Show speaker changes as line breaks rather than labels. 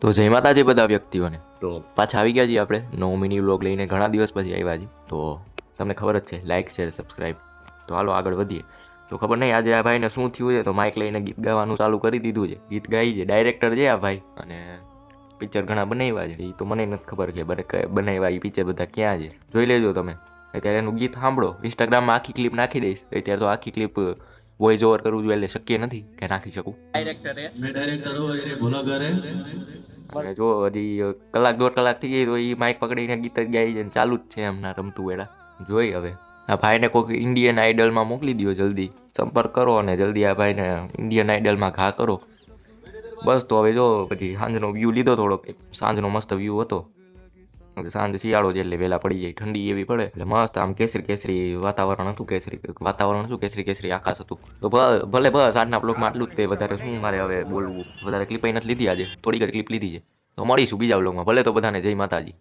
તો જય માતાજી બધા વ્યક્તિઓને. તો પાછા આવી ગયા છીએ આપણે નવો મિની વ્લોગ લઈને, ઘણા દિવસ પછી આવ્યા છીએ. તો તમને ખબર જ છે, લાઇક શેર સબસ્ક્રાઈબ. તો હાલો આગળ વધીએ. તો ખબર નહીં આજે આ ભાઈને શું થયું છે, તો માઇક લઈને ગીત ગાવાનું ચાલુ કરી દીધું છે. ગીત ગાઈ છે, ડાયરેક્ટર છે આ ભાઈ, અને પિક્ચર ઘણા બનાવ્યા છે. એ તો મને નથી ખબર કે બનાવ્યા એ પિક્ચર બધા ક્યાં છે, જોઈ લેજો તમે. અત્યારે એનું ગીત સાંભળો, ઇન્સ્ટાગ્રામમાં આખી ક્લિપ નાખી દઈશ. અત્યારે તો આખી ક્લિપ વોઇસ ઓવર કરવું જોઈએ એટલે શક્ય નથી કે નાખી શકું. અને જો હજી કલાક દોઢ કલાક થઈ ગઈ તો એ માઇક પકડીને ગીત જ ગાઈ છે, ચાલુ જ છે એમના રમતું વેળા. જોઈ હવે આ ભાઈને કોઈ ઇન્ડિયન આઇડલમાં મોકલી દો, જલ્દી સંપર્ક કરો અને જલ્દી આ ભાઈને ઇન્ડિયન આઇડલમાં ઘા કરો. બસ તો હવે જો પછી સાંજનો વ્યૂ લીધો, થોડોક સાંજનો મસ્ત વ્યૂ હતો. સાંજ શિયાળો છે એટલે વહેલા પડી જાય, ઠંડી એવી પડે એટલે મસ્ત આમ કેસરી કેસરી વાતાવરણ હતું. કેસરી કેસરી આકાશ હતું. તો ભલે બસ આજના બ્લોગમાં આટલું જ તે. વધારે શું મારે હવે બોલવું, વધારે ક્લિપ નથી લીધી આજે, થોડીક જ ક્લિપ લીધી છે. તો મળીશું બીજા બ્લોગમાં. ભલે તો બધાને જય માતાજી.